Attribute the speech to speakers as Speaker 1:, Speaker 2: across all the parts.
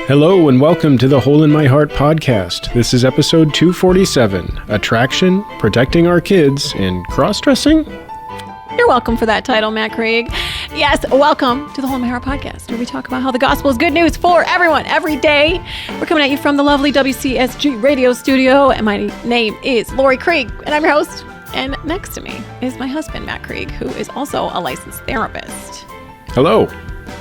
Speaker 1: Hello and welcome to the Hole in My Heart podcast. This is episode 247, Attraction, Protecting Our Kids, and Cross-Dressing?
Speaker 2: You're welcome for that title, Matt Krieg. Yes, welcome to the Hole in My Heart podcast, where we talk about how the gospel is good news for everyone, every day. We're coming at you from the lovely WCSG radio studio, and my name is Laurie Krieg, and I'm your host. And next to me is my husband, Matt Krieg, who is also a licensed therapist.
Speaker 1: Hello.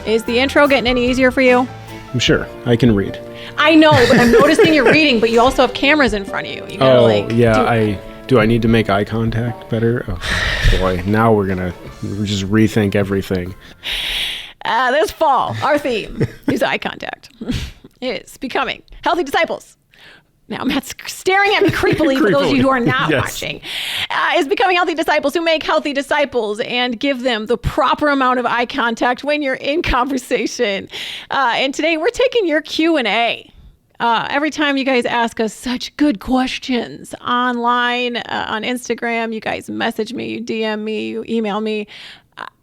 Speaker 2: Is the intro getting any easier for you?
Speaker 1: I'm sure. I can read.
Speaker 2: I know, but I'm noticing you're reading, but you also have cameras in front of you. You gotta,
Speaker 1: Do I need to make eye contact better? Oh, boy. Now we're going to just rethink everything.
Speaker 2: This fall, our theme is eye contact. Is becoming healthy disciples. Now, Matt's staring at me creepily for those of you who are not watching. Is becoming healthy disciples who make healthy disciples and give them the proper amount of eye contact when you're in conversation. And today we're taking your Q&A. Every time you guys ask us such good questions online, on Instagram, you guys message me, you DM me, you email me.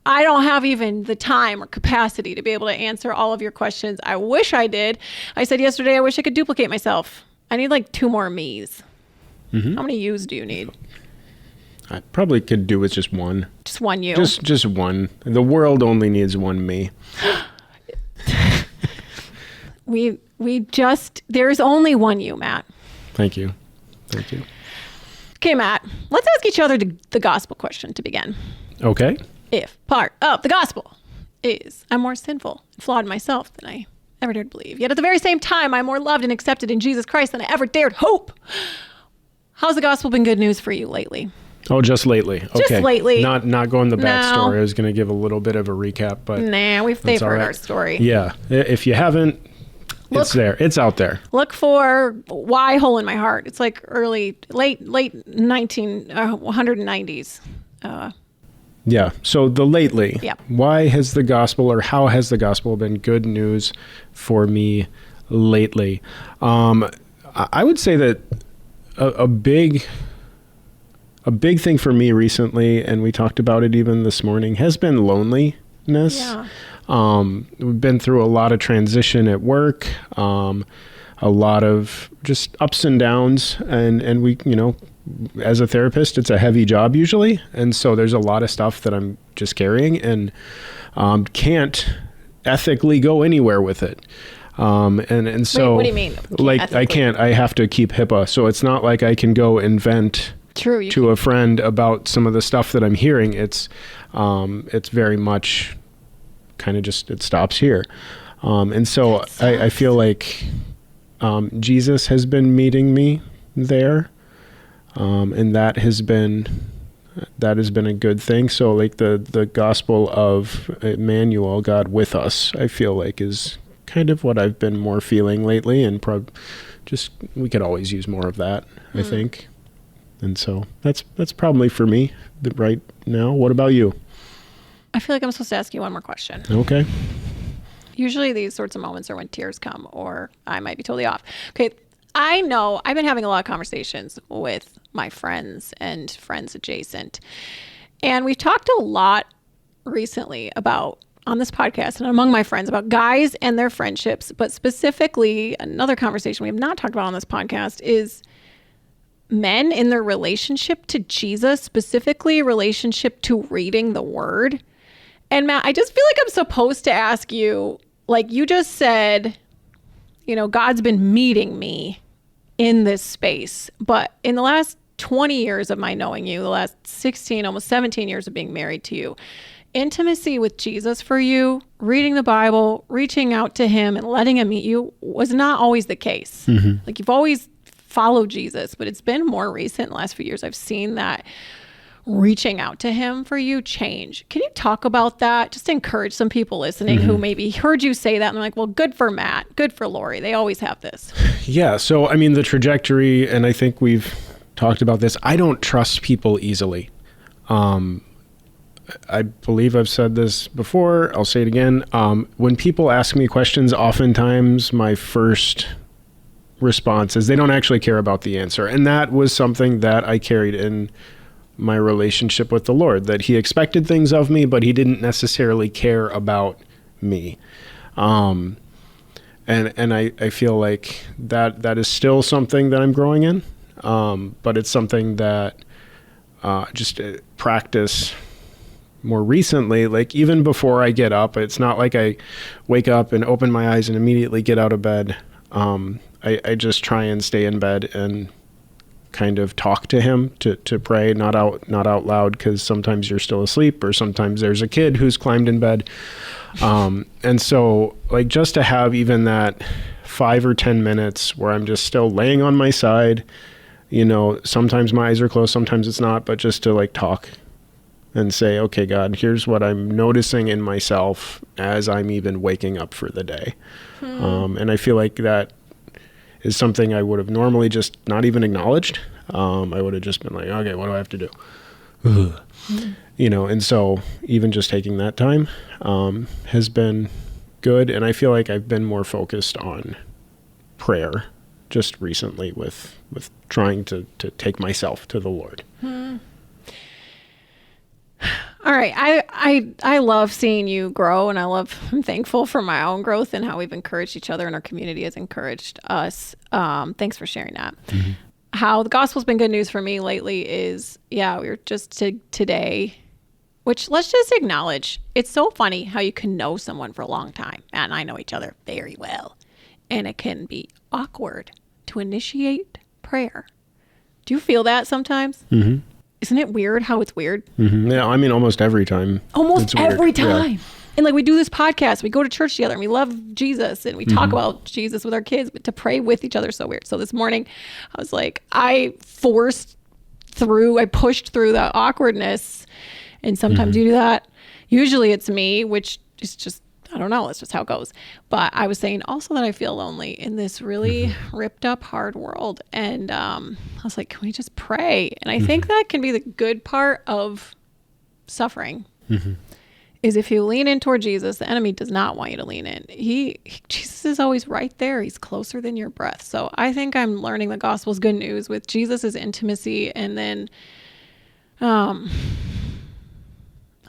Speaker 2: I don't have even the time or capacity to be able to answer all of your questions. I wish I did. I said yesterday, I wish I could duplicate myself. I need like 2 more me's. Mm-hmm. How many you's do you need?
Speaker 1: I probably could do with just one.
Speaker 2: Just one you?
Speaker 1: Just one. The world only needs one me.
Speaker 2: There's only one you, Matt.
Speaker 1: Thank you.
Speaker 2: Okay, Matt, let's ask each other the gospel question to begin.
Speaker 1: Okay.
Speaker 2: If part of the gospel is I'm more sinful and flawed myself than I ever dared believe, yet at the very same time, I'm more loved and accepted in Jesus Christ than I ever dared hope. How's the gospel been good news for you lately?
Speaker 1: Oh, just lately. Okay.
Speaker 2: Just lately.
Speaker 1: Not going the backstory. I was going to give a little bit of a recap, but
Speaker 2: they've heard our story.
Speaker 1: Yeah. If you haven't, it's there. It's out there.
Speaker 2: Look for Why Hole in My Heart. It's like late 190s.
Speaker 1: Yeah. So the lately,
Speaker 2: yeah.
Speaker 1: Why has the gospel or how has the gospel been good news for me lately? I would say that a big thing for me recently, and we talked about it even this morning, has been loneliness. Yeah. We've been through a lot of transition at work, a lot of just ups and downs, and we, as a therapist, it's a heavy job usually. And so there's a lot of stuff that I'm just carrying and can't ethically go anywhere with it. And so
Speaker 2: Wait, what do you mean?
Speaker 1: I have to keep HIPAA. So it's not like I can go and vent to a friend about some of the stuff that I'm hearing. It's very much kind of just, it stops here. And so I feel like Jesus has been meeting me there. And that has been a good thing. So like the gospel of Emmanuel, God with us, I feel like is kind of what I've been more feeling lately, and we could always use more of that, I think. And so that's probably for me right now. What about you?
Speaker 2: I feel like I'm supposed to ask you one more question.
Speaker 1: Okay.
Speaker 2: Usually these sorts of moments are when tears come, or I might be totally off. Okay. I know I've been having a lot of conversations with my friends and friends adjacent. And we've talked a lot recently on this podcast and among my friends about guys and their friendships. But specifically, another conversation we have not talked about on this podcast is men in their relationship to Jesus, specifically relationship to reading the word. And Matt, I just feel like I'm supposed to ask you, like you just said, God's been meeting me in this space. But in the last 20 years of my knowing you, the last 16, almost 17 years of being married to you, intimacy with Jesus for you, reading the Bible, reaching out to him and letting him meet you was not always the case. Mm-hmm. Like you've always followed Jesus, but it's been more recent, the last few years, I've seen that reaching out to him for you change. Can you talk about that? Just to encourage some people listening who maybe heard you say that and they're like, well, good for Matt, good for Laurie. They always have this.
Speaker 1: Yeah. So, I mean, the trajectory, and I think we've talked about this, I don't trust people easily. I believe I've said this before. I'll say it again. When people ask me questions, oftentimes my first response is they don't actually care about the answer. And that was something that I carried in my relationship with the Lord, that he expected things of me, but he didn't necessarily care about me. And And I feel like that is still something that I'm growing in. But it's something that just practice more recently, like even before I get up. It's not like I wake up and open my eyes and immediately get out of bed. I just try and stay in bed and kind of talk to him, to pray, not out loud, because sometimes you're still asleep, or sometimes there's a kid who's climbed in bed. And so like just to have even that 5 or 10 minutes where I'm just still laying on my side, sometimes my eyes are closed, sometimes it's not, but just to like talk and say, okay, God, here's what I'm noticing in myself as I'm even waking up for the day. And I feel like that is something I would have normally just not even acknowledged. I would have just been like, okay, what do I have to do? And so even just taking that time has been good. And I feel like I've been more focused on prayer just recently with trying to take myself to the Lord.
Speaker 2: All right. I love seeing you grow, and I'm thankful for my own growth and how we've encouraged each other, and our community has encouraged us. Thanks for sharing that. Mm-hmm. How the gospel's been good news for me lately is, we were just today, which let's just acknowledge, it's so funny how you can know someone for a long time. Matt and I know each other very well, and it can be awkward to initiate prayer. Do you feel that sometimes? Mm-hmm. Isn't it weird how it's weird?
Speaker 1: Mm-hmm. Yeah, I mean, almost every time.
Speaker 2: Almost every time. Yeah. And like we do this podcast, we go to church together and we love Jesus and we talk about Jesus with our kids, but to pray with each other is so weird. So this morning I was like, I pushed through the awkwardness, and sometimes you do that. Usually it's me, which is just, I don't know, it's just how it goes. But I was saying also that I feel lonely in this really ripped up, hard world. And I was like, can we just pray? And I think that can be the good part of suffering. Is if you lean in toward Jesus, the enemy does not want you to lean in. Jesus is always right there. He's closer than your breath. So I think I'm learning the gospel's good news with Jesus' intimacy, and then, I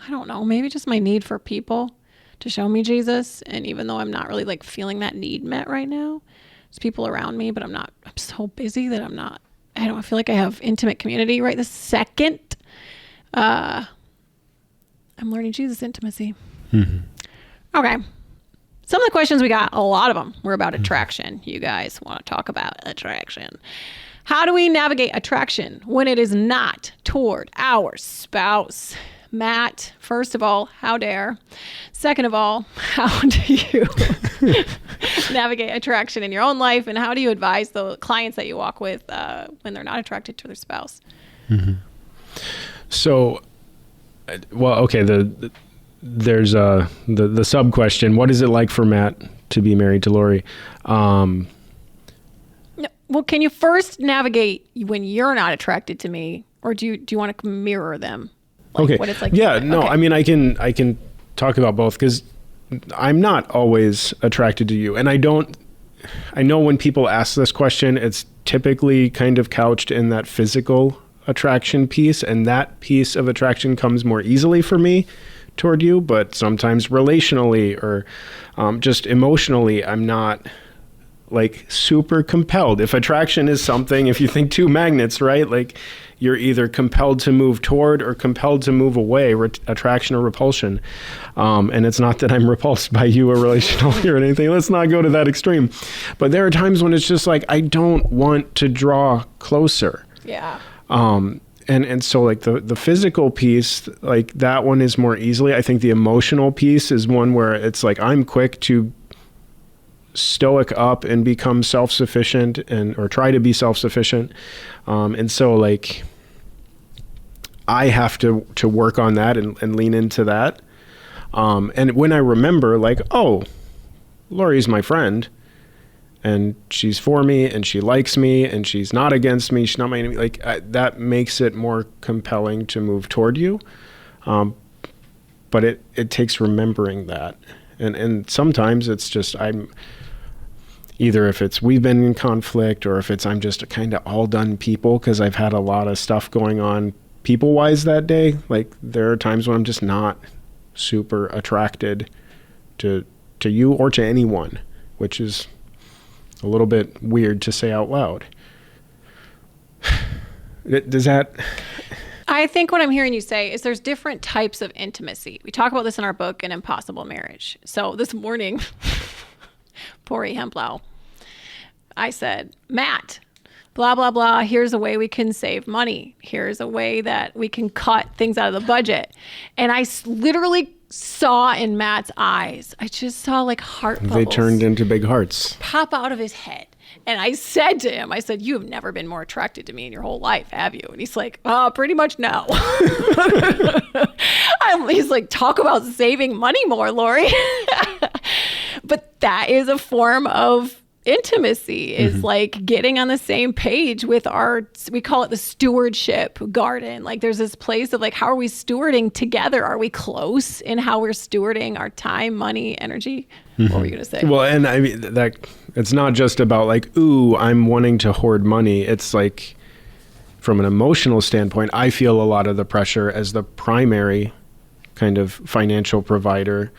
Speaker 2: don't know, maybe just my need for people to show me Jesus. And even though I'm not really like feeling that need met right now, there's people around me, but I'm so busy that I don't feel like I have intimate community right this second. I'm learning Jesus intimacy. Okay. Some of the questions we got, a lot of them were about attraction. You guys want to talk about attraction. How do we navigate attraction when it is not toward our spouse? Matt, first of all, how dare? Second of all, how do you navigate attraction in your own life? And how do you advise the clients that you walk with when they're not attracted to their spouse?
Speaker 1: So, well, okay, there's the sub question. What is it like for Matt to be married to Laurie?
Speaker 2: Well, can you first navigate when you're not attracted to me, or do you want to mirror them? Like
Speaker 1: okay.
Speaker 2: What it's like.
Speaker 1: Yeah, no, okay. I mean, I can talk about both, because I'm not always attracted to you. And I know when people ask this question, it's typically kind of couched in that physical attraction piece, and that piece of attraction comes more easily for me toward you, but sometimes relationally or just emotionally, I'm not like super compelled. If attraction is something, if you think two magnets, right? Like you're either compelled to move toward or compelled to move away, attraction or repulsion. And it's not that I'm repulsed by you or relationally or anything. Let's not go to that extreme. But there are times when it's just like, I don't want to draw closer.
Speaker 2: Yeah.
Speaker 1: And so like the physical piece, like that one is more easily. I think the emotional piece is one where it's like, I'm quick to stoic up and become self-sufficient or try to be self-sufficient. And so like, I have to work on that and lean into that. And when I remember like, oh, Laurie's my friend, and she's for me, and she likes me, and she's not against me, she's not my enemy, like that makes it more compelling to move toward you. But it takes remembering that. And sometimes it's just, either if it's we've been in conflict, or if it's I'm just a kind of all done people because I've had a lot of stuff going on people-wise that day. Like there are times when I'm just not super attracted to you or to anyone. which is a little bit weird to say out loud. Does that...
Speaker 2: I think what I'm hearing you say is there's different types of intimacy. We talk about this in our book, An Impossible Marriage. So this morning, poor Hemplow, I said, Matt, blah, blah, blah, here's a way we can save money. Here's a way that we can cut things out of the budget. And I literally saw in Matt's eyes, I just saw like heart bubbles.
Speaker 1: They turned into big hearts.
Speaker 2: Pop out of his head. And I said to him, I said, you have never been more attracted to me in your whole life, have you? And he's like, pretty much no. He's like, talk about saving money more, Laurie. But that is a form of intimacy, is like getting on the same page with we call it the stewardship garden. Like there's this place of like, how are we stewarding together? Are we close in how we're stewarding our time, money, energy? What were you going to say?
Speaker 1: Well, and I mean, that it's not just about like, ooh, I'm wanting to hoard money. It's like, from an emotional standpoint, I feel a lot of the pressure as the primary kind of financial provider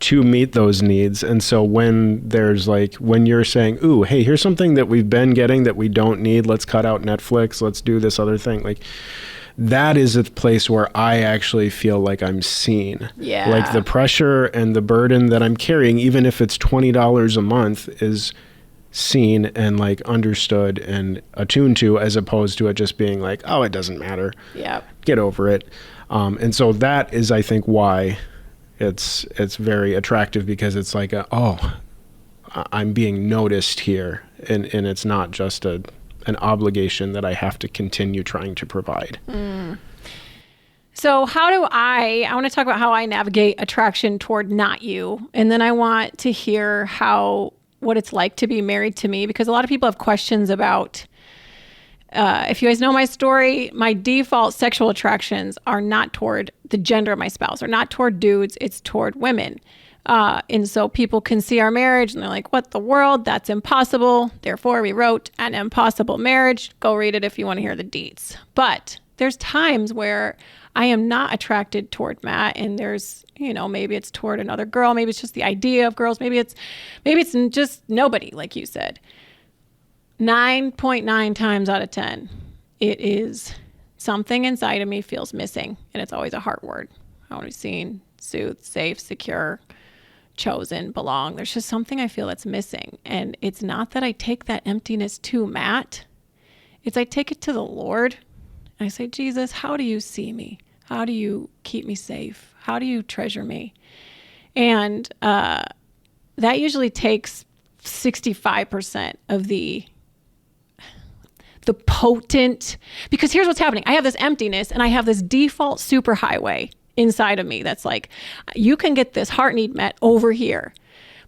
Speaker 1: to meet those needs. And so when you're saying, ooh, hey, here's something that we've been getting that we don't need, let's cut out Netflix, let's do this other thing, like that is a place where I actually feel like I'm seen.
Speaker 2: Yeah.
Speaker 1: Like the pressure and the burden that I'm carrying, even if it's $20 a month, is seen and like understood and attuned to, as opposed to it just being like, oh, it doesn't matter.
Speaker 2: Yeah.
Speaker 1: Get over it. And so that is, I think, why it's very attractive, because it's like, I'm being noticed here. And it's not just an obligation that I have to continue trying to provide.
Speaker 2: So how do I want to talk about how I navigate attraction toward not you. And then I want to hear what it's like to be married to me, because a lot of people have questions about, if you guys know my story, my default sexual attractions are not toward the gender of my spouse, or not toward dudes, it's toward women. And so people can see our marriage and they're like, what the world? That's impossible. Therefore, we wrote An Impossible Marriage. Go read it if you want to hear the deets. But there's times where I am not attracted toward Matt, and there's, maybe it's toward another girl. Maybe it's just the idea of girls. Maybe it's just nobody, like you said. 9.9 times out of 10, it is something inside of me feels missing. And it's always a heart word. I want to be seen, soothed, safe, secure, chosen, belong. There's just something I feel that's missing. And it's not that I take that emptiness to Matt. It's I take it to the Lord. And I say, Jesus, how do you see me? How do you keep me safe? How do you treasure me? And that usually takes 65% of the potent, because here's what's happening. I have this emptiness and I have this default superhighway inside of me that's like, you can get this heart need met over here.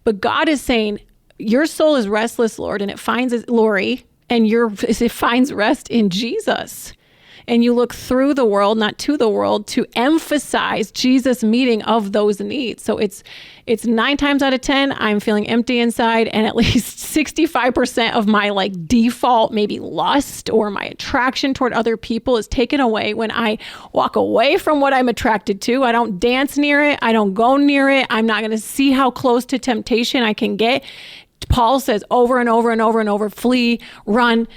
Speaker 2: But God is saying, your soul is restless, Lord, and it finds Laurie, and it finds rest in Jesus. And you look through the world, not to the world, to emphasize Jesus' meeting of those needs. So it's 9 times out of 10, I'm feeling empty inside, and at least 65% of my like default, maybe lust or my attraction toward other people is taken away when I walk away from what I'm attracted to. I don't dance near it. I don't go near it. I'm not going to see how close to temptation I can get. Paul says over and over and over and over, flee, run.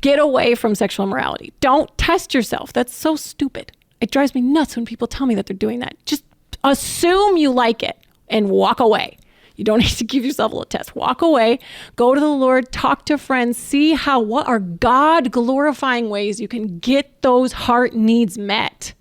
Speaker 2: Get away from sexual immorality. Don't test yourself. That's so stupid. It drives me nuts when people tell me that they're doing that. Just assume you like it and walk away. You don't need to give yourself a little test. Walk away, go to the Lord, talk to friends, see what are God glorifying ways you can get those heart needs met.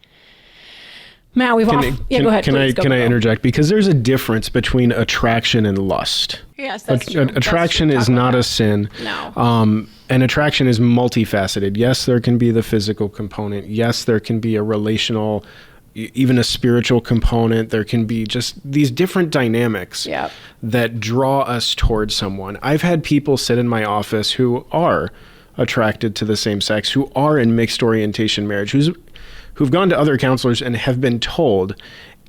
Speaker 2: Matt, go ahead.
Speaker 1: Can I interject? Because there's a difference between attraction and lust.
Speaker 2: Yes, that's true.
Speaker 1: Attraction is not a sin.
Speaker 2: No.
Speaker 1: And attraction is multifaceted. Yes, there can be the physical component. Yes, there can be a relational, even a spiritual component. There can be just these different dynamics that draw us towards someone. I've had people sit in my office who are attracted to the same sex, who are in mixed orientation marriage, who've gone to other counselors and have been told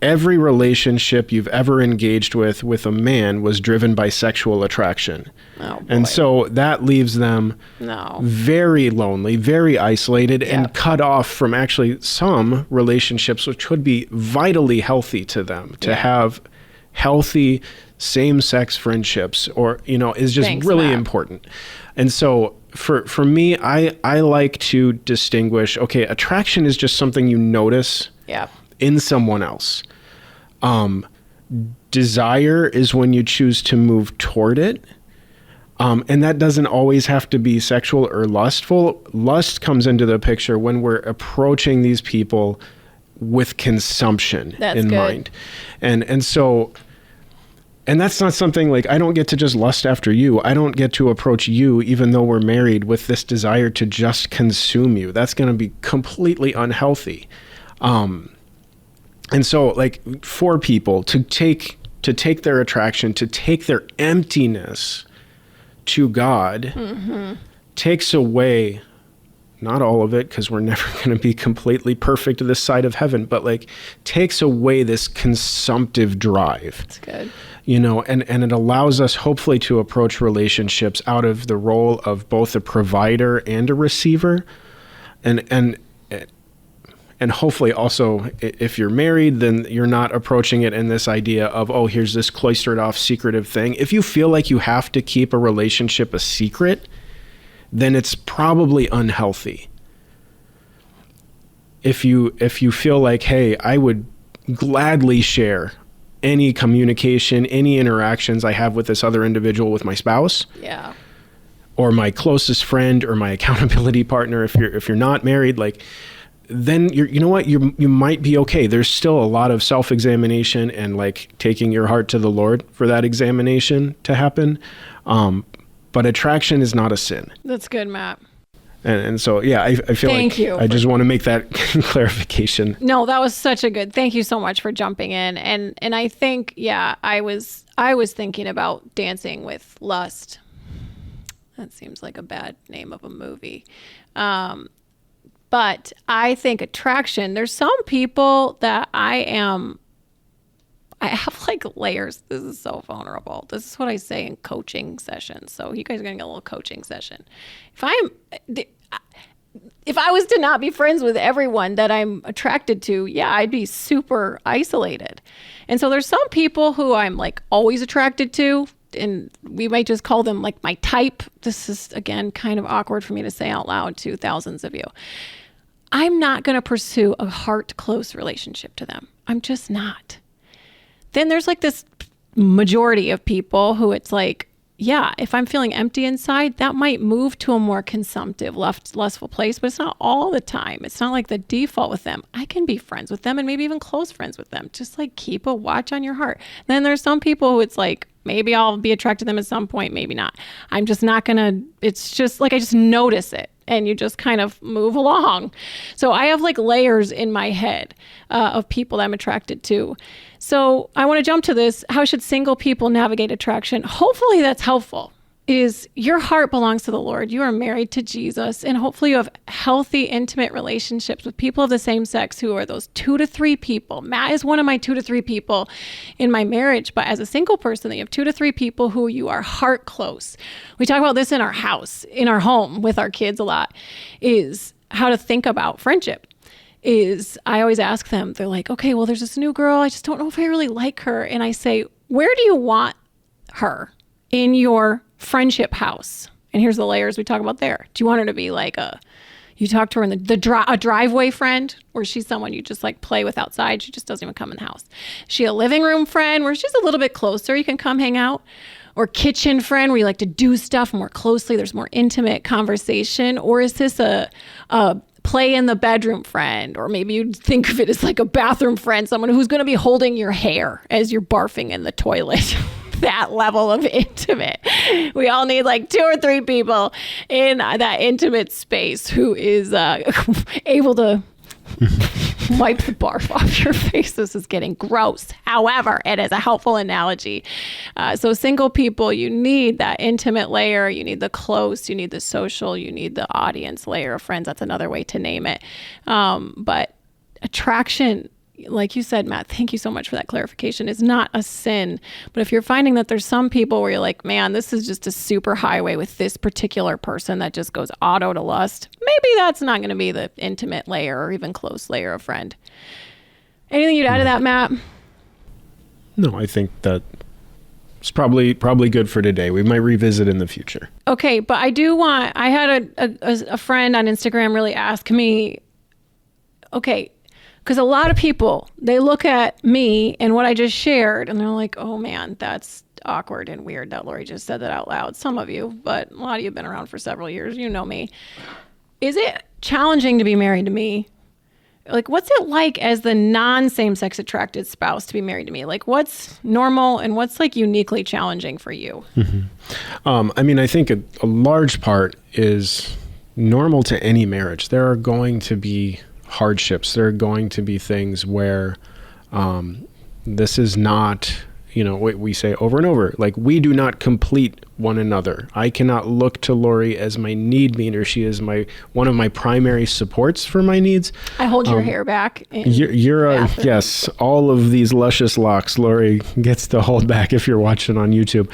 Speaker 1: every relationship you've ever engaged with a man was driven by sexual attraction.
Speaker 2: Oh, boy.
Speaker 1: And so that leaves them very lonely, very isolated, and cut off from actually some relationships which would be vitally healthy to them, to have healthy same-sex friendships, or, is just
Speaker 2: Thanks,
Speaker 1: really
Speaker 2: Matt.
Speaker 1: important. And so for me, I like to distinguish, okay, attraction is just something you notice in someone else. Desire is when you choose to move toward it. And that doesn't always have to be sexual or lustful. Lust comes into the picture when we're approaching these people with consumption in mind. And so, and that's not something like, I don't get to just lust after you. I don't get to approach you, even though we're married, with this desire to just consume you. That's going to be completely unhealthy. And so, like, for people to take their attraction, to take their emptiness to God, takes away, not all of it, because we're never going to be completely perfect this side of heaven, but like takes away this consumptive drive.
Speaker 2: That's good.
Speaker 1: And it allows us hopefully to approach relationships out of the role of both a provider and a receiver. And hopefully also, if you're married, then you're not approaching it in this idea of, oh, here's this cloistered off secretive thing. If you feel like you have to keep a relationship a secret, then it's probably unhealthy. If you feel like, hey, I would gladly share any communication, any interactions I have with this other individual, with my spouse, or my closest friend, or my accountability partner, if you're not married, like, then you know what, you might be okay. There's still a lot of self-examination and like taking your heart to the Lord for that examination to happen. But attraction is not a sin.
Speaker 2: That's good, Matt.
Speaker 1: And so, yeah, I feel
Speaker 2: Thank you
Speaker 1: I just want to make that clarification.
Speaker 2: No, that was such a good, thank you so much for jumping in. And I think, I was thinking about Dancing with Lust. That seems like a bad name of a movie. But I think attraction, there's some people that I have like layers. This is so vulnerable. This is what I say in coaching sessions. So you guys are going to get a little coaching session. If I was to not be friends with everyone that I'm attracted to, I'd be super isolated. And so there's some people who I'm like always attracted to, and we might just call them like my type. This is, again, kind of awkward for me to say out loud to thousands of you. I'm not going to pursue a heart close relationship to them. I'm just not. Then there's like this majority of people who it's like, if I'm feeling empty inside, that might move to a more consumptive, lustful place, but it's not all the time. It's not like the default with them. I can be friends with them and maybe even close friends with them. Just like keep a watch on your heart. Then there's some people who it's like, maybe I'll be attracted to them at some point, maybe not. I'm just not going to, it's just like, I just notice it. And you just kind of move along. So I have like layers in my head of people that I'm attracted to. So I want to jump to this. How should single people navigate attraction? Hopefully that's helpful. Is your heart belongs to the Lord. You are married to Jesus. And hopefully you have healthy, intimate relationships with people of the same sex who are those 2 to 3 people. Matt is one of my 2 to 3 people in my marriage. But as a single person, you have 2 to 3 people who you are heart close. We talk about this in our house, in our home with our kids a lot, is how to think about friendship. I always ask them, they're like, okay, well, there's this new girl. I just don't know if I really like her. And I say, where do you want her in your friendship house? And here's the layers we talk about there. Do you want her to be like you talk to her in a driveway friend, or she's someone you just like play with outside? She just doesn't even come in the house. Is she a living room friend where she's a little bit closer? You can come hang out. Or kitchen friend where you like to do stuff more closely. There's more intimate conversation. Or is this a play in the bedroom friend? Or maybe you'd think of it as like a bathroom friend, someone who's going to be holding your hair as you're barfing in the toilet. That level of intimate. We all need like 2 or 3 people in that intimate space who is able to wipe the barf off your face. This is getting gross. However, it is a helpful analogy. So single people, you need that intimate layer. You need the close. You need the social. You need the audience layer of friends. That's another way to name it. But attraction, like you said, Matt, thank you so much for that clarification, is not a sin. But if you're finding that there's some people where you're like, man, this is just a super highway with this particular person that just goes auto to lust, maybe that's not going to be the intimate layer or even close layer of friend. Anything you'd add to that, Matt?
Speaker 1: No, I think that it's probably good for today. We might revisit in the future.
Speaker 2: Okay, but I had a friend on Instagram really ask me, okay, because a lot of people, they look at me and what I just shared and they're like, oh man, that's awkward and weird that Laurie just said that out loud. Some of you, but a lot of you have been around for several years. You know me. Is it challenging to be married to me? Like, what's it like as the non-same-sex attracted spouse to be married to me? Like, what's normal and what's like uniquely challenging for you?
Speaker 1: Mm-hmm. I mean, I think a large part is normal to any marriage. There are going to be hardships. There are going to be things where this is not, what we say over and over, like, we do not complete one another. I cannot look to Laurie as my need meter. She is one of my primary supports for my needs.
Speaker 2: I hold your hair back.
Speaker 1: You're yes, all of these luscious locks Laurie gets to hold back if you're watching on YouTube.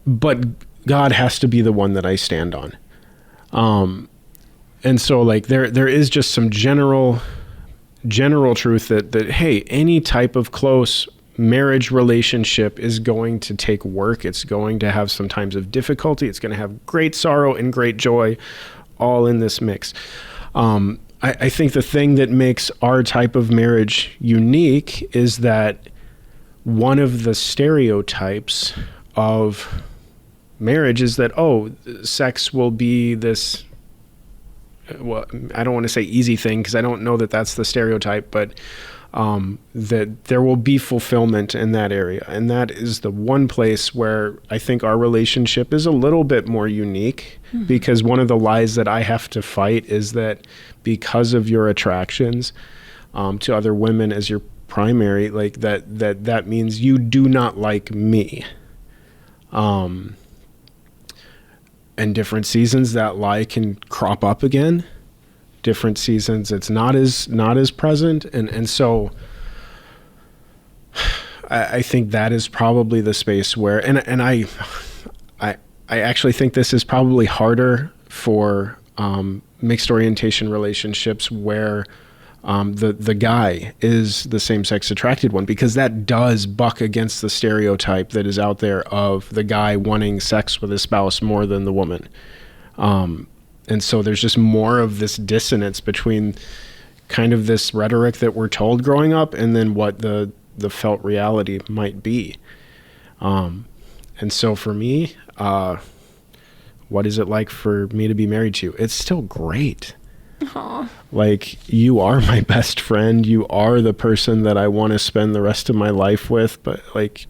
Speaker 1: But God has to be the one that I stand on. And so like there is just some general truth that hey, any type of close marriage relationship is going to take work. It's going to have some times of difficulty. It's going to have great sorrow and great joy all in this mix. I think the thing that makes our type of marriage unique is that one of the stereotypes of marriage is that, sex will be this, well, I don't want to say easy thing because I don't know that that's the stereotype, but that there will be fulfillment in that area. And that is the one place where I think our relationship is a little bit more unique, because one of the lies that I have to fight is that because of your attractions to other women as your primary, like that means you do not like me. And different seasons that lie can crop up again. Different seasons it's not as present, and so I think that is probably the space where and I actually think this is probably harder for mixed orientation relationships where the guy is the same-sex attracted one, because that does buck against the stereotype that is out there of the guy wanting sex with his spouse more than the woman. And so there's just more of this dissonance between kind of this rhetoric that we're told growing up and then what the felt reality might be. And so for me, what is it like for me to be married to you? It's still great.
Speaker 2: Aww.
Speaker 1: Like, you are my best friend. You are the person that I want to spend the rest of my life with. But like,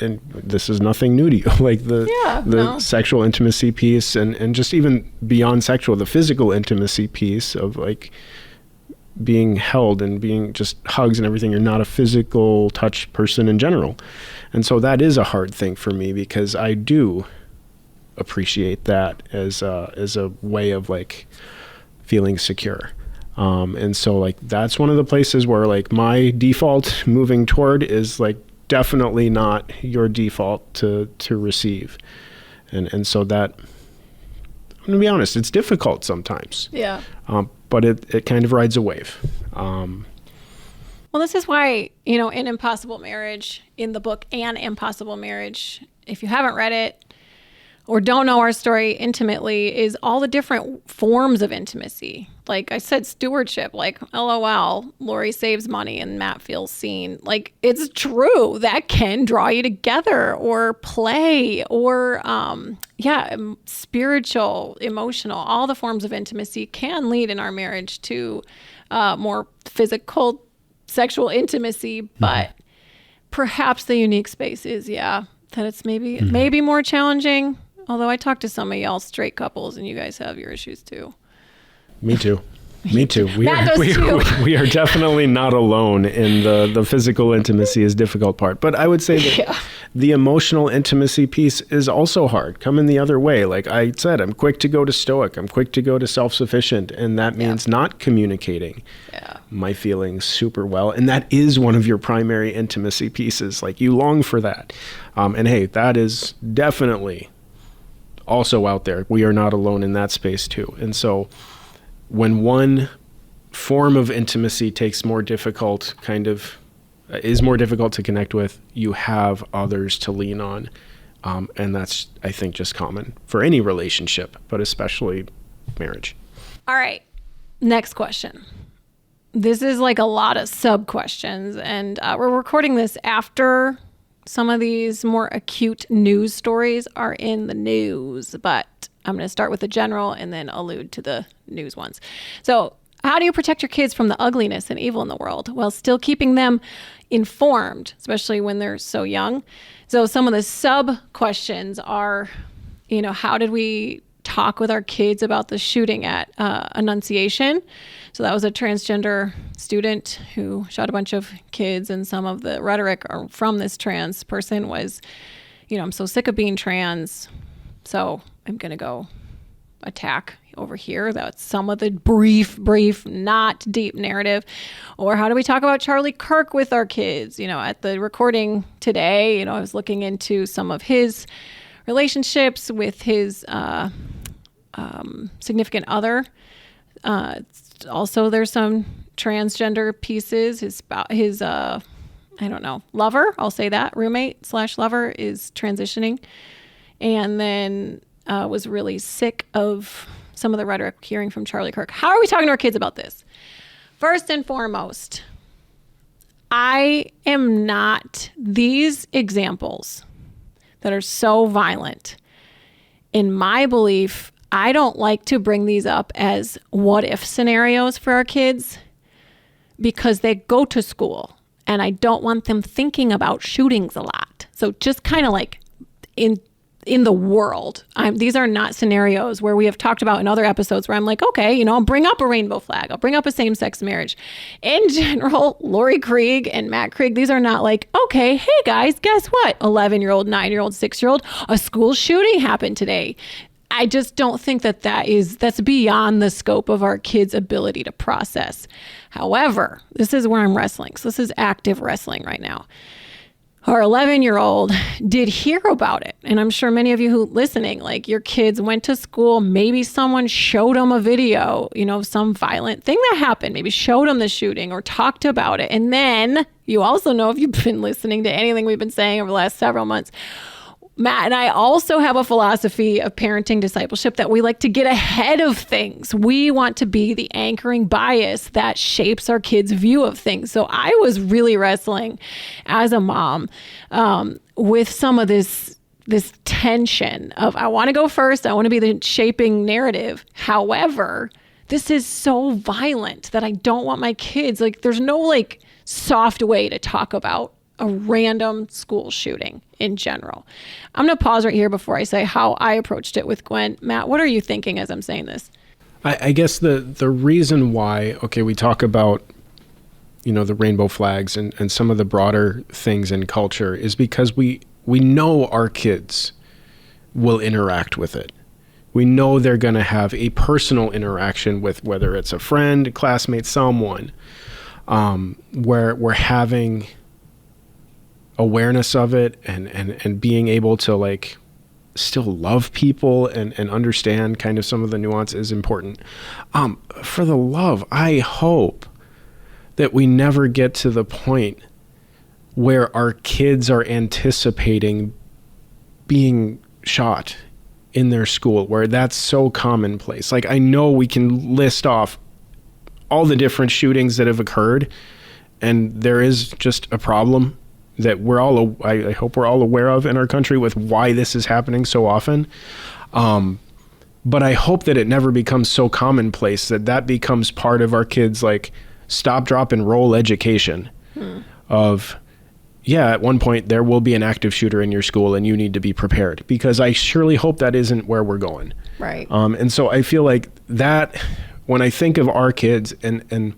Speaker 1: and this is nothing new to you, like the sexual intimacy piece and just even beyond sexual, the physical intimacy piece of like being held and being just hugs and everything. You're not a physical touch person in general. And so that is a hard thing for me, because I do appreciate that as a way of like feeling secure. And so like, that's one of the places where like my default moving toward is like definitely not your default to receive. And so that, I'm gonna be honest, it's difficult sometimes.
Speaker 2: Yeah.
Speaker 1: But it kind of rides a wave.
Speaker 2: Well, this is why, in Impossible Marriage, in the book An Impossible Marriage, if you haven't read it or don't know our story intimately, is all the different forms of intimacy. Like I said, stewardship, like LOL, Laurie saves money and Matt feels seen. Like, it's true. That can draw you together, or play, or spiritual, emotional, all the forms of intimacy can lead in our marriage to more physical, sexual intimacy. But perhaps the unique space is, that it's maybe more challenging. Although I talked to some of y'all straight couples and you guys have your issues too.
Speaker 1: Me too. We are definitely not alone in the physical intimacy is difficult part. But I would say that the emotional intimacy piece is also hard. Coming the other way. Like I said, I'm quick to go to stoic. I'm quick to go to self-sufficient. And that means not communicating my feelings super well. And that is one of your primary intimacy pieces. Like, you long for that. And hey, that is definitely also out there. We are not alone in that space too. And so when one form of intimacy takes more difficult kind of is more difficult to connect with, you have others to lean on. And that's, I think, just common for any relationship, but especially marriage.
Speaker 2: All right. Next question. This is like a lot of sub questions, and we're recording this after some of these more acute news stories are in the news, but I'm going to start with the general and then allude to the news ones. So, how do you protect your kids from the ugliness and evil in the world while still keeping them informed, especially when they're so young? So some of the sub questions are, how did we talk with our kids about the shooting at Annunciation? So that was a transgender student who shot a bunch of kids, and some of the rhetoric from this trans person was, I'm so sick of being trans, so I'm going to go attack over here. That's some of the brief, not deep narrative. Or how do we talk about Charlie Kirk with our kids? At the recording today, I was looking into some of his relationships with his significant other. Also, there's some transgender pieces. His lover, I'll say that, roommate/lover is transitioning. And then was really sick of some of the rhetoric hearing from Charlie Kirk. How are we talking to our kids about this? First and foremost, I am not, these examples that are so violent, in my belief, I don't like to bring these up as what if scenarios for our kids because they go to school and I don't want them thinking about shootings a lot. So just kind of like in the world, these are not scenarios where we have talked about in other episodes where I'm like, okay, I'll bring up a rainbow flag. I'll bring up a same-sex marriage. In general, Laurie Krieg and Matt Krieg, these are not like, okay, hey guys, guess what? 11-year-old, 9-year-old, 6-year-old, a school shooting happened today. I just don't think that's beyond the scope of our kids' ability to process. However, this is where I'm wrestling. So this is active wrestling right now. Our 11-year-old did hear about it. And I'm sure many of you who listening, like your kids went to school, maybe someone showed them a video, some violent thing that happened, maybe showed them the shooting or talked about it. And then you also know, if you've been listening to anything we've been saying over the last several months, Matt and I also have a philosophy of parenting discipleship that we like to get ahead of things. We want to be the anchoring bias that shapes our kids' view of things. So I was really wrestling as a mom with some of this tension of, I want to go first. I want to be the shaping narrative. However, this is so violent that I don't want my kids, there's no soft way to talk about a random school shooting in general. I'm going to pause right here before I say how I approached it with Gwen. Matt, what are you thinking as I'm saying this?
Speaker 1: I guess the reason why, we talk about, the rainbow flags and some of the broader things in culture is because we know our kids will interact with it. We know they're going to have a personal interaction with, whether it's a friend, classmate, someone, where we're having awareness of it and being able to still love people and understand kind of some of the nuance is important. For the love, I hope that we never get to the point where our kids are anticipating being shot in their school, where that's so commonplace. I know we can list off all the different shootings that have occurred, and there is just a problem that I hope we're all aware of in our country with why this is happening so often. But I hope that it never becomes so commonplace that becomes part of our kids' stop, drop, and roll education of, at one point there will be an active shooter in your school and you need to be prepared, because I surely hope that isn't where we're going.
Speaker 2: Right.
Speaker 1: And so I feel like that when I think of our kids and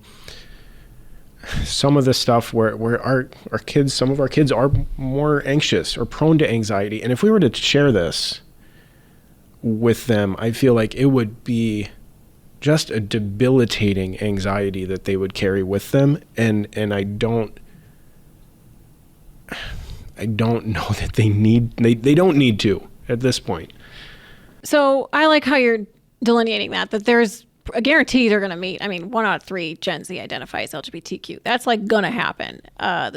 Speaker 1: some of the stuff where our kids, some of our kids are more anxious or prone to anxiety. And if we were to share this with them, I feel like it would be just a debilitating anxiety that they would carry with them. And I don't know that they don't need to at this point.
Speaker 2: So I like how you're delineating that there's I guarantee they're going to meet. I mean, 1 out of 3 Gen Z identify as LGBTQ. That's like going to happen.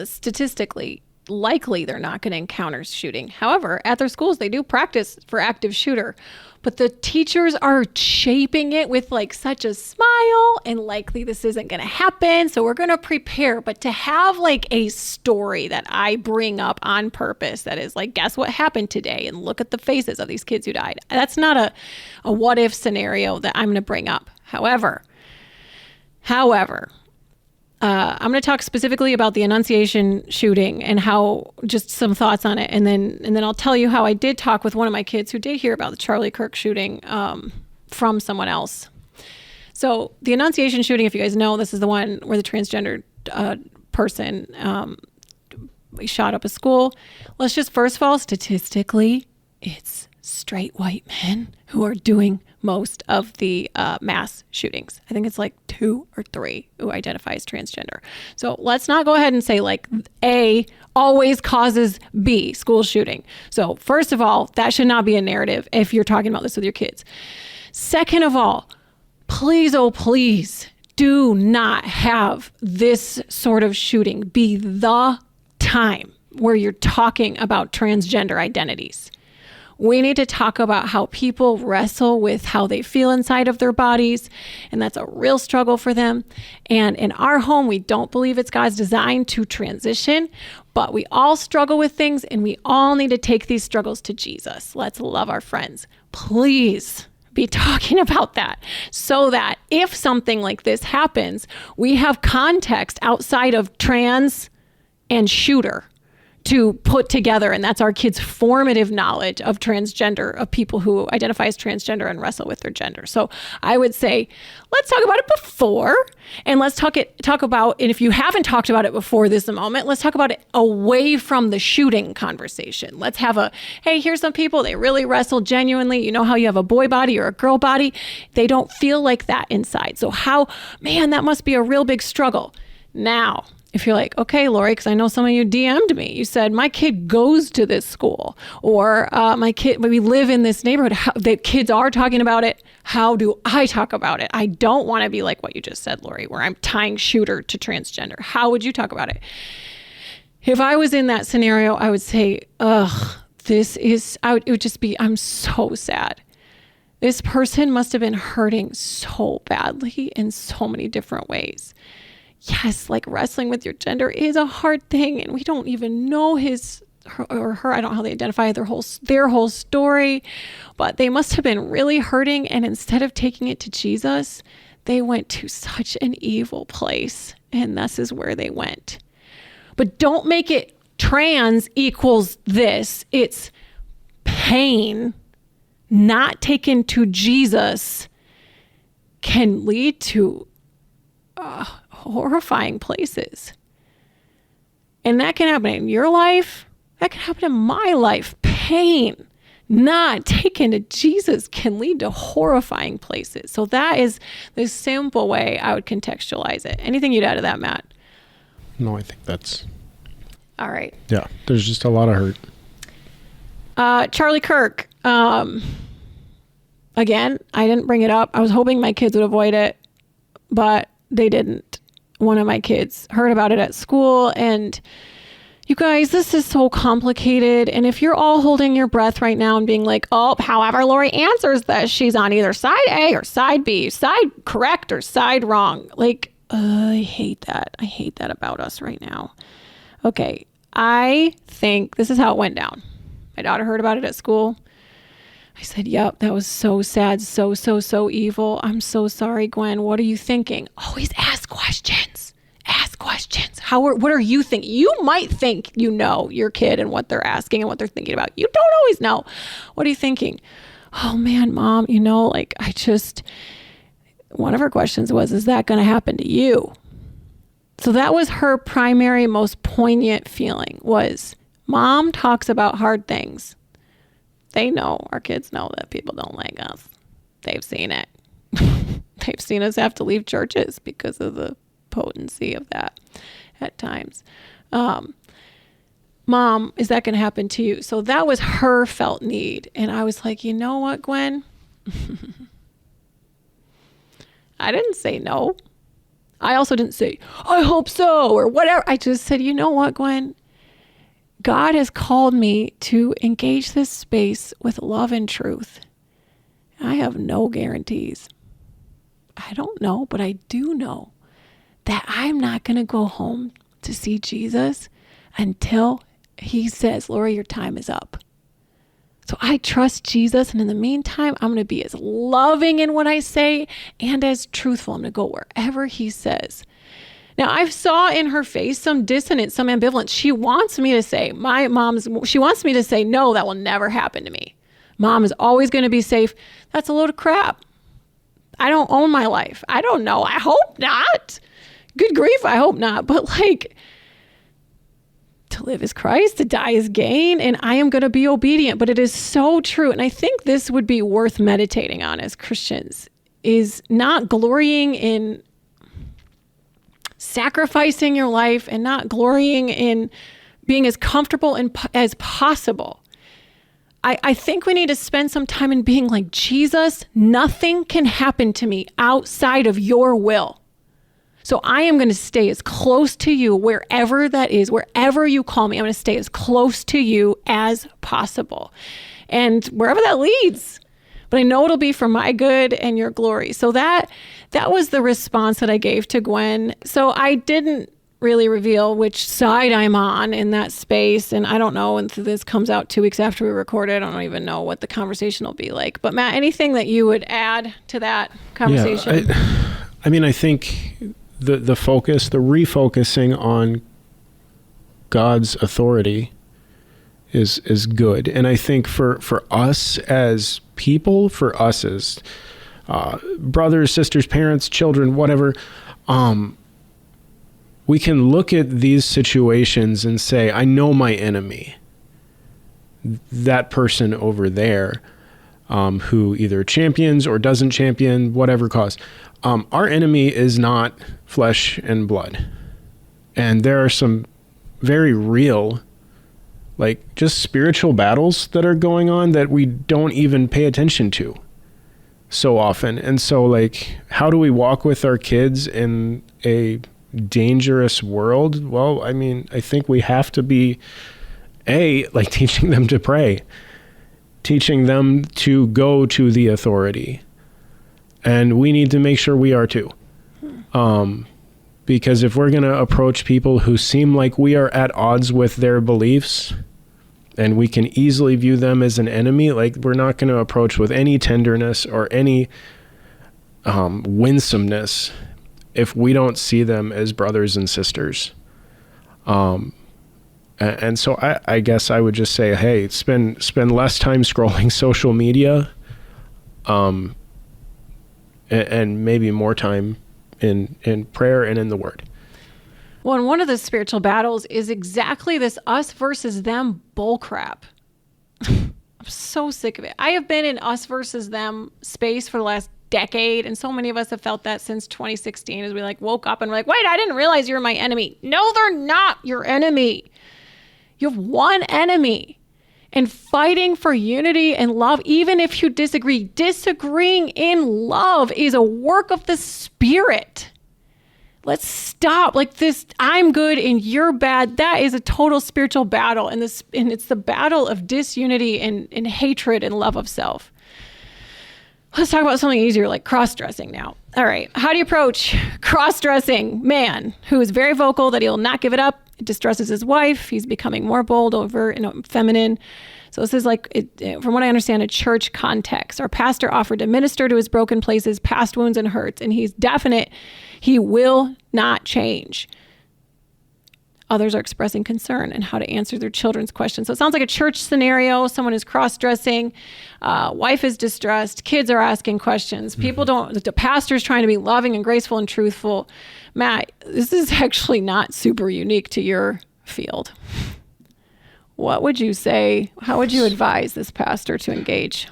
Speaker 2: Statistically, likely they're not going to encounter shooting. However, at their schools, they do practice for active shooter, but the teachers are shaping it with like such a smile, and likely this isn't going to happen. So we're going to prepare. But to have like a story that I bring up on purpose that is like, guess what happened today? And look at the faces of these kids who died. That's not a what if scenario that I'm going to bring up. However, I'm going to talk specifically about the Annunciation shooting and how, just some thoughts on it. And then I'll tell you how I did talk with one of my kids who did hear about the Charlie Kirk shooting from someone else. So the Annunciation shooting, if you guys know, this is the one where the transgender person shot up a school. Let's just, first of all, statistically, it's straight white men who are doing most of the mass shootings. I think it's like 2 or 3 who identify as transgender. So let's not go ahead and say like A always causes B, school shooting. So first of all, that should not be a narrative if you're talking about this with your kids. Second of all, please, oh please, do not have this sort of shooting be the time where you're talking about transgender identities. We need to talk about how people wrestle with how they feel inside of their bodies, and that's a real struggle for them. And in our home, we don't believe it's God's design to transition, but we all struggle with things, and we all need to take these struggles to Jesus. Let's love our friends. Please be talking about that so that if something like this happens, we have context outside of trans and shooter to put together. And that's our kids' formative knowledge of transgender, of people who identify as transgender and wrestle with their gender. So I would say, let's talk about it before, and let's talk about, and if you haven't talked about it before, this is the moment, let's talk about it away from the shooting conversation. Let's have hey, here's some people, they really wrestle genuinely. You know how you have a boy body or a girl body? They don't feel like that inside. So that must be a real big struggle. Now, if you're like, okay, Laurie, because I know some of you DM'd me. You said, my kid goes to this school, or we live in this neighborhood. The kids are talking about it. How do I talk about it? I don't want to be like what you just said, Laurie, where I'm tying shooter to transgender. How would you talk about it? If I was in that scenario, I would say, it would just be, I'm so sad. This person must have been hurting so badly in so many different ways. Yes, like wrestling with your gender is a hard thing, and we don't even know her. I don't know how they identify their whole story, but they must have been really hurting. And instead of taking it to Jesus, they went to such an evil place, and this is where they went. But don't make it trans equals this. It's pain not taken to Jesus can lead to horrifying places. And that can happen in your life. That can happen in my life. Pain not taken to Jesus can lead to horrifying places. So that is the simple way I would contextualize it. Anything you'd add to that, Matt?
Speaker 1: No, I think that's...
Speaker 2: All right.
Speaker 1: Yeah, there's just a lot of hurt.
Speaker 2: Charlie Kirk. Again, I didn't bring it up. I was hoping my kids would avoid it, but they didn't. One of my kids heard about it at school, and you guys, this is so complicated. And if you're all holding your breath right now and being like, oh, however Laurie answers this, she's on either side A or side B, side correct or side wrong. Like, I hate that. I hate that about us right now. Okay, I think this is how it went down. My daughter heard about it at school. I said, yep, that was so sad, so evil. I'm so sorry, Gwen. What are you thinking? Always ask questions. Ask questions. What are you thinking? You might think you know your kid and what they're asking and what they're thinking about. You don't always know. What are you thinking? Oh man, Mom, one of her questions was, is that going to happen to you? So that was her primary, most poignant feeling was, Mom talks about hard things. They know, our kids know that people don't like us. They've seen it. They've seen us have to leave churches because of the potency of that at times. Mom, is that going to happen to you? So that was her felt need. And I was like, you know what, Gwen? I didn't say no. I also didn't say, I hope so, or whatever. I just said, you know what, Gwen? God has called me to engage this space with love and truth. I have no guarantees. I don't know, but I do know that I'm not going to go home to see Jesus until he says, Laurie, your time is up. So I trust Jesus. And in the meantime, I'm going to be as loving in what I say and as truthful. I'm going to go wherever he says. Now, I saw in her face some dissonance, some ambivalence. She wants me to say, she wants me to say, no, that will never happen to me. Mom is always going to be safe. That's a load of crap. I don't own my life. I don't know. I hope not. Good grief, I hope not. But like, to live is Christ, to die is gain, and I am going to be obedient. But it is so true. And I think this would be worth meditating on as Christians, is not glorying in sacrificing your life and not glorying in being as comfortable as possible. I think we need to spend some time in being like, Jesus, nothing can happen to me outside of your will. So I am going to stay as close to you wherever that is, wherever you call me. I'm going to stay as close to you as possible. And wherever that leads, but I know it'll be for my good and your glory. So that was the response that I gave to Gwen. So I didn't really reveal which side I'm on in that space. And I don't know, and this comes out 2 weeks after we record it. I don't even know what the conversation will be like. But Matt, anything that you would add to that conversation?
Speaker 1: Yeah, I mean, I think the focus, the refocusing on God's authority is good. And I think for us as people, for us as brothers, sisters, parents, children, whatever, we can look at these situations and say, I know my enemy, that person over there, who either champions or doesn't champion, whatever cause. Our enemy is not flesh and blood. And there are some very real, like just spiritual battles that are going on that we don't even pay attention to so often. And so like, how do we walk with our kids in a dangerous world? Well, I mean, I think we have to be like teaching them to pray, teaching them to go to the authority. And we need to make sure we are too. Because if we're going to approach people who seem like we are at odds with their beliefs and we can easily view them as an enemy, like we're not going to approach with any tenderness or any winsomeness if we don't see them as brothers and sisters. And so I guess I would just say, hey, spend less time scrolling social media, and maybe more time in prayer and in the Word.
Speaker 2: Well, and one of the spiritual battles is exactly this us versus them bullcrap. I'm so sick of it. I have been in us versus them space for the last decade, and so many of us have felt that since 2016 as we like woke up and we're like, wait, I didn't realize you were my enemy. No, they're not your enemy. You have one enemy. And fighting for unity and love, even if you disagree, disagreeing in love is a work of the Spirit. Let's stop like this. I'm good and you're bad. That is a total spiritual battle. And it's the battle of disunity and hatred and love of self. Let's talk about something easier, like cross-dressing now. All right. How do you approach cross-dressing man who is very vocal that he'll not give it up? It distresses his wife. He's becoming more bold, overt, and feminine. So this is like, from what I understand, a church context. Our pastor offered to minister to his broken places, past wounds and hurts, and he's definite. He will not change. Others are expressing concern and how to answer their children's questions. So it sounds like a church scenario. Someone is cross-dressing. Wife is distressed. Kids are asking questions. People the pastor's trying to be loving and graceful and truthful. Matt, this is actually not super unique to your field. What would you say? How would you advise this pastor to engage?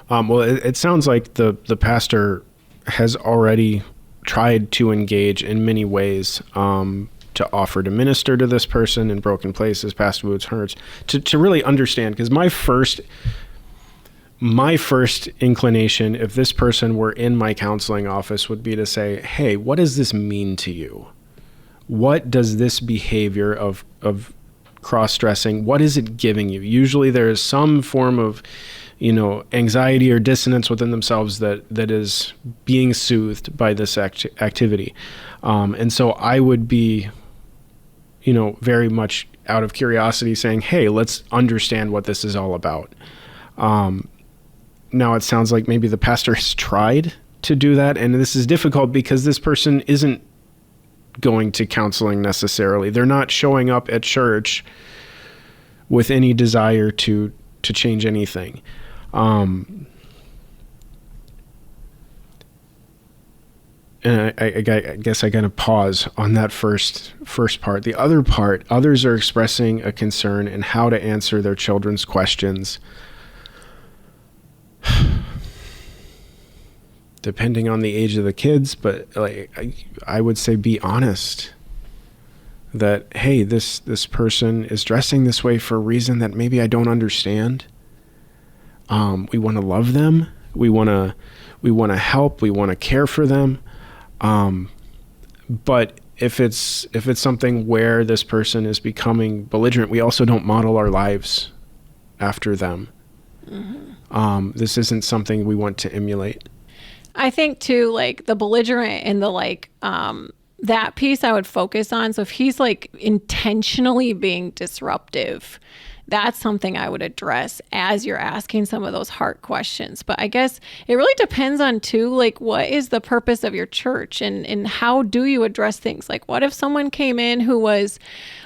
Speaker 1: Well, it sounds like the pastor has already tried to engage in many ways, to offer to minister to this person in broken places, past wounds, hurts, to really understand. Because my first my first inclination, if this person were in my counseling office, would be to say, hey, what does this mean to you? What does this behavior of cross-dressing, what is it giving you? Usually there is some form of, anxiety or dissonance within themselves that is being soothed by this activity. And so I would be, very much out of curiosity saying, hey, let's understand what this is all about. Now it sounds like maybe the pastor has tried to do that, and this is difficult because this person isn't going to counseling necessarily. They're not showing up at church with any desire to change anything. And I guess I gotta pause on that first part. The other part, others are expressing a concern in how to answer their children's questions. Depending on the age of the kids, but I would say be honest that, hey, this person is dressing this way for a reason that maybe I don't understand. We want to love them. We want to help. We want to care for them. But if it's something where this person is becoming belligerent, we also don't model our lives after them. Mm-hmm. This isn't something we want to emulate.
Speaker 2: I think too, like the belligerent and the that piece I would focus on. So if he's intentionally being disruptive, that's something I would address as you're asking some of those hard questions. But I guess it really depends on too, what is the purpose of your church and how do you address things? Like what if someone came in who was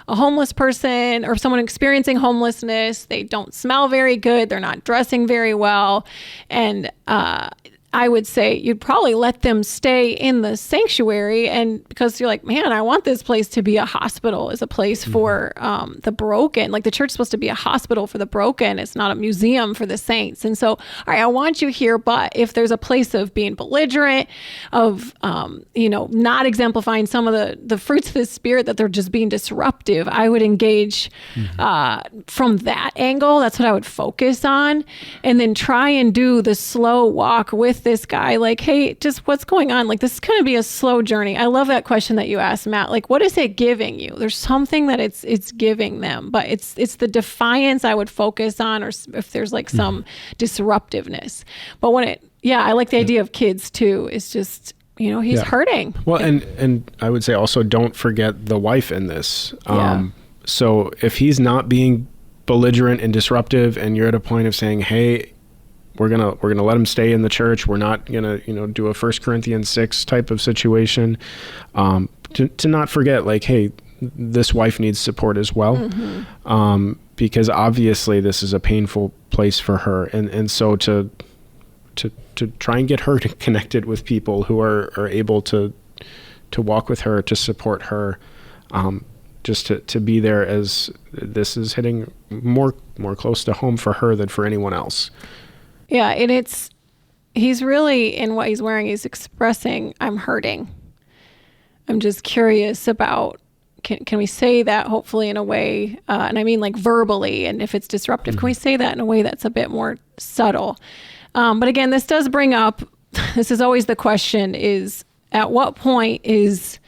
Speaker 2: a homeless person or someone experiencing homelessness, they don't smell very good, they're not dressing very well, and I would say you'd probably let them stay in the sanctuary, and because you're like, man, I want this place to be a hospital, is a place for the broken. Like the church is supposed to be a hospital for the broken. It's not a museum for the saints. And so, all right, I want you here, but if there's a place of being belligerent, of not exemplifying some of the fruits of the Spirit, that they're just being disruptive, I would engage from that angle. That's what I would focus on, and then try and do the slow walk with this guy, like, hey, just what's going on? Like, this is going to be a slow journey. I love that question that you asked, Matt. Like, what is it giving you? There's something that it's giving them, but it's the defiance I would focus on, or if there's some disruptiveness. But I like the idea of kids too. It's just, he's hurting.
Speaker 1: Well, and I would say also don't forget the wife in this. So if he's not being belligerent and disruptive, and you're at a point of saying, hey, we're gonna let him stay in the church. We're not gonna do a 1 Corinthians 6 type of situation. To not forget, like, hey, this wife needs support as well, because obviously this is a painful place for her, and so to try and get her connected with people who are able to walk with her, to support her, just to be there as this is hitting more close to home for her than for anyone else.
Speaker 2: Yeah, and he's really, in what he's wearing, he's expressing, I'm hurting. I'm just curious about, can we say that hopefully in a way, and I mean verbally, and if it's disruptive, can we say that in a way that's a bit more subtle? But again, this does bring up, this is always the question, is at what point is,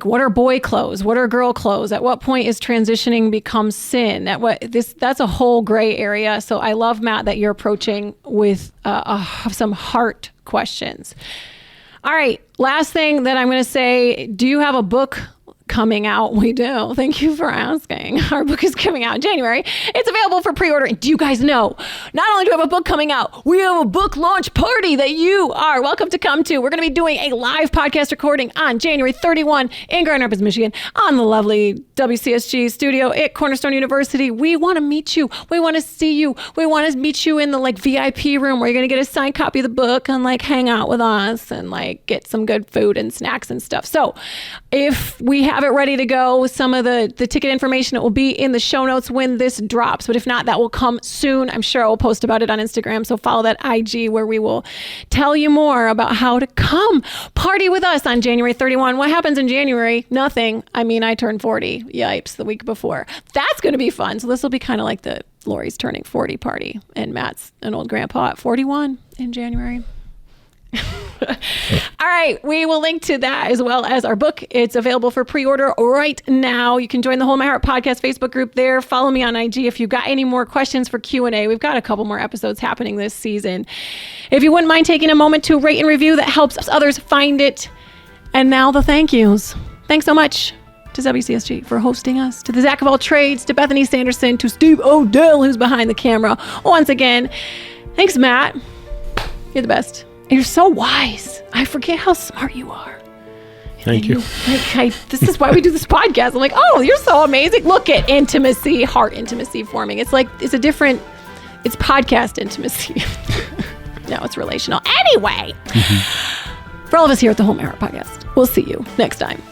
Speaker 2: what are boy clothes? What are girl clothes? At what point is transitioning become sin? That's a whole gray area. So I love, Matt, that you're approaching with some heart questions. All right. Last thing that I'm going to say, do you have a book coming out? We do. Thank you for asking. Our book is coming out in January. It's available for pre-order. And do you guys know, not only do we have a book coming out, we have a book launch party that you are welcome to come to. We're going to be doing a live podcast recording on January 31 in Grand Rapids, Michigan, on the lovely WCSG studio at Cornerstone University. We want to meet you. We want to see you. We want to meet you in the VIP room where you're going to get a signed copy of the book and hang out with us and get some good food and snacks and stuff. So if we have it ready to go, some of the ticket information, it will be in the show notes when this drops. But if not, that will come soon. I'm sure I will post about it on Instagram. So follow that IG where we will tell you more about how to come party with us on January 31. What happens in January? Nothing. I mean, I turned 40. Yipes, the week before. That's going to be fun. So this will be kind of like the Laurie's turning 40 party, and Matt's an old grandpa at 41 in January. All right, we will link to that as well as our book. It's available for pre-order right now. You can join the Hold My Heart podcast Facebook group there. Follow me on IG if you've got any more questions for Q&A. We've got a couple more episodes happening this season. If you wouldn't mind taking a moment to rate and review, that helps others find it. And now the thank yous. Thanks so much to WCSG for hosting us, to the Zach of all trades, to Bethany Sanderson, to Steve Odell, who's behind the camera. Once again, thanks, Matt. You're the best. You're so wise. I forget how smart you are.
Speaker 1: Thank you.
Speaker 2: This is why we do this podcast. I'm like, oh, you're so amazing. Look at intimacy, heart intimacy forming. It's like, it's podcast intimacy. No, it's relational. Anyway, for all of us here at the Hold My Heart podcast, we'll see you next time.